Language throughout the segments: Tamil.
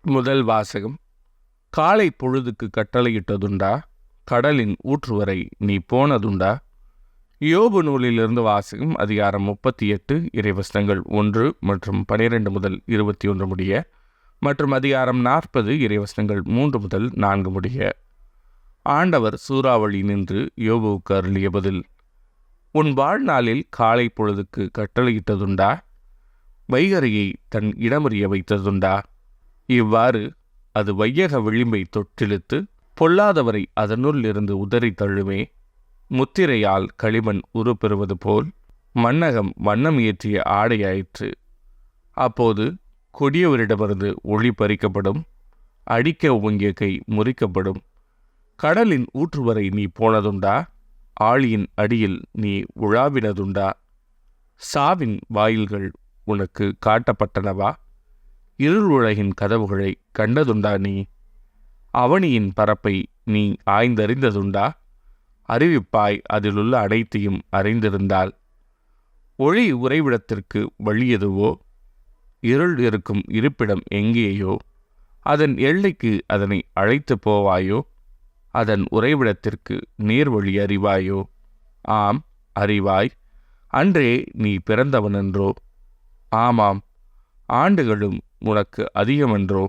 முதல் வாசகம். காலை பொழுதுக்கு கட்டளையிட்டதுண்டா? கடலின் ஊற்றுவரை நீ போனதுண்டா? யோபு நூலிலிருந்து வாசகம். அதிகாரம் 38 இறைவசனங்கள் 1 மற்றும் 12 முதல் 21 முடிய, மற்றும் அதிகாரம் 40 இறைவசனங்கள் 3 முதல் 4 முடிய. ஆண்டவர் சூறாவளி நின்று யோபுவுக்கு அருளிய பதில். உன் வாழ்நாளில் காலை பொழுதுக்கு கட்டளையிட்டதுண்டா? வைகரையை தன் இடமறிய வைத்ததுண்டா? இவ்வாறு அது வையக விளிம்பை தொற்றிழுத்து பொல்லாதவரை அதனுள் இருந்து உதறி தள்ளுமே. முத்திரையால் களிமண் உருப்பெறுவது போல் மண்ணகம் வண்ணம் ஏற்றிய ஆடையாயிற்று. அப்போது கொடியவரிடமிருந்து ஒளி பறிக்கப்படும், அடிக்க ஓங்கிய கை முறிக்கப்படும். கடலின் ஊற்றுவரை நீ போனதுண்டா? ஆழியின் அடியில் நீ உழாவினதுண்டா? சாவின் வாயில்கள் உனக்கு காட்டப்பட்டனவா? இருள் உலகின் கதவுகளை கண்டதுண்டா நீ? அவனியின் பரப்பை நீ ஆய்ந்தறிந்ததுண்டா? அறிவிப்பாய் அதிலுள்ள அனைத்தையும் அறிந்திருந்தால். ஒளி உறைவிடத்திற்கு வழி எதுவோ? இருள் இருக்கும் இருப்பிடம் எங்கேயோ? அதன் எல்லைக்கு அதனை அழைத்து போவாயோ? அதன் உறைவிடத்திற்கு நேர்வழி அறிவாயோ? ஆம், அறிவாய். அன்றே நீ பிறந்தவனன்றோ? ஆமாம், ஆண்டுகளும் உனக்கு அதிகமென்றோ?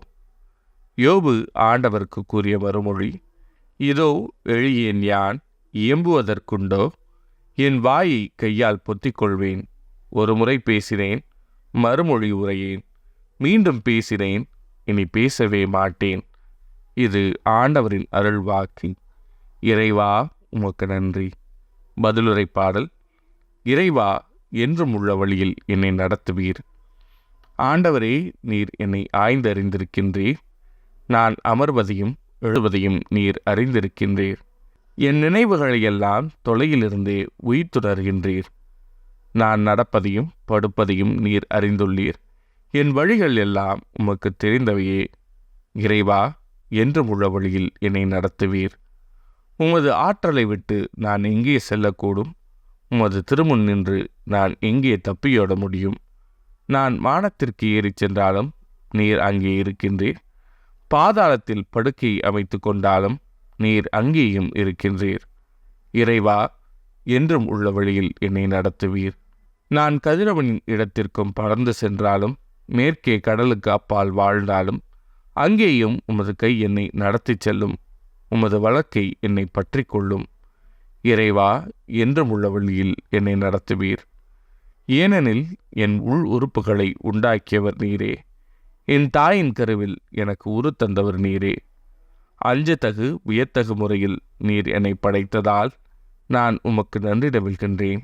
யோபு ஆண்டவருக்கு கூறிய மறுமொழி. இதோ எழியேன் யான், இயம்புவதற்குண்டோ? என் வாயை கையால் பொத்திக்கொள்வேன். ஒரு முறை பேசினேன், மறுமொழி உரையேன். மீண்டும் பேசினேன், இனி பேசவே மாட்டேன். இது ஆண்டவரின் அருள்வாக்கு. இறைவா, உமக்கு நன்றி. பதிலுரை பாடல். இறைவா, என்றும் உள்ள வழியில் என்னை நடத்துவீர். ஆண்டவரே, நீர் என்னை ஆய்ந்தறிந்திருக்கின்றீர். நான் அமர்வதையும் எழுவதையும் நீர் அறிந்திருக்கின்றீர். என் நினைவுகளையெல்லாம் தொலையிலிருந்தே உயிர்த்துணர்கின்றீர். நான் நடப்பதையும் படுப்பதையும் நீர் அறிந்துள்ளீர். என் வழிகள் எல்லாம் உமக்கு தெரிந்தவையே. இறைவா, என்றும் உள்ள வழியில் என்னை நடத்துவீர். உமது ஆற்றலை விட்டு நான் எங்கே செல்லக்கூடும்? உமது திருமுன் நின்று நான் எங்கே தப்பியோட முடியும்? நான் வானத்திற்கு ஏறிச் சென்றாலும் நீர் அங்கே இருக்கின்றீர். பாதாளத்தில் படுக்கை அமைத்து கொண்டாலும் நீர் அங்கேயும் இருக்கின்றீர். இறைவா, என்றும் உள்ள வழியில் என்னை நடத்துவீர். நான் கதிரவனின் இடத்திற்கும் பறந்து சென்றாலும், மேற்கே கடலுக்கு அப்பால் வாழ்ந்தாலும், அங்கேயும் உமது கை என்னை நடத்தி செல்லும். உமது வழக்கை என்னை பற்றி கொள்ளும். இறைவா, என்றும் உள்ள வழியில் என்னை நடத்துவீர். ஏனெனில் என் உள் உறுப்புகளை உண்டாக்கியவர் நீரே. என் தாயின் கருவில் எனக்கு உரு தந்தவர் நீரே. அஞ்சத்தகு வியத்தகு முறையில் நீர் என்னை படைத்ததால் நான் உமக்கு நன்றிடவில்கின்றேன்.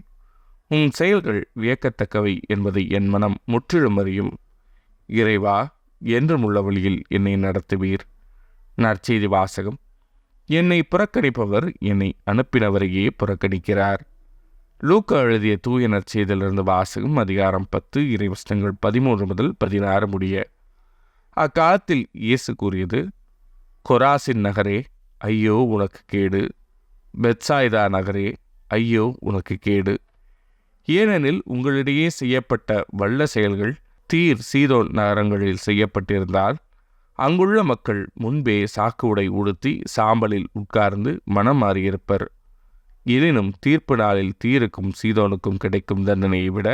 உன் செயல்கள் வியக்கத்தக்கவை என்பதை என் மனம் முற்றிலும் அறியும். இறைவா, என்றும் உள்ள வழியில் என்னை நடத்துவீர். நற்செய்தி வாசகம். என்னை புறக்கணிப்பவர் என்னை அனுப்பினவரையே புறக்கணிக்கிறார். லூக்கா எழுதிய தூய நற்செய்தியிலிருந்து வாசகம். அதிகாரம் 10 இறைவசனங்கள் 13 முதல் 16 முடிய. அக்காலத்தில் இயேசு கூறியது. கொராசின் நகரே, ஐயோ உனக்கு கேடு! பெத்சாய்தா நகரே, ஐயோ உனக்கு கேடு! ஏனெனில் உங்களிடையே செய்யப்பட்ட வல்ல செயல்கள் தீர் சீதோன் நகரங்களில் செய்யப்பட்டிருந்தால், அங்குள்ள மக்கள் முன்பே சாக்கு உடை உடுத்தி சாம்பலில் உட்கார்ந்து மனம் மாறியிருப்பர். எனினும் தீர்ப்பு நாளில் தீருக்கும் சீதோனுக்கும் கிடைக்கும் தண்டனையை விட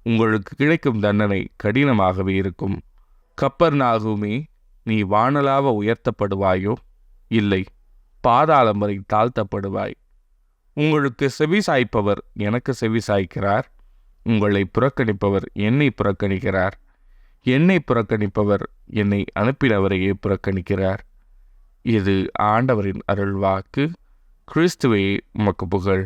உங்களுக்கு கிடைக்கும் தண்டனை கடினமாகவே இருக்கும். கப்பர்நாகுமே, நீ வானலாவ உயர்த்தப்படுவாயோ? இல்லை, பாதாளம் வரை தாழ்த்தப்படுவாய். உங்களுக்கு செவிசாய்ப்பவர் எனக்கு செவிசாய்க்கிறார். உங்களை புறக்கணிப்பவர் என்னை புறக்கணிக்கிறார். என்னை புறக்கணிப்பவர் என்னை அனுப்பினவரையே புறக்கணிக்கிறார். இது ஆண்டவரின் அருள்வாக்கு. கிறிஸ்துவே, உமக்கு புகழ்.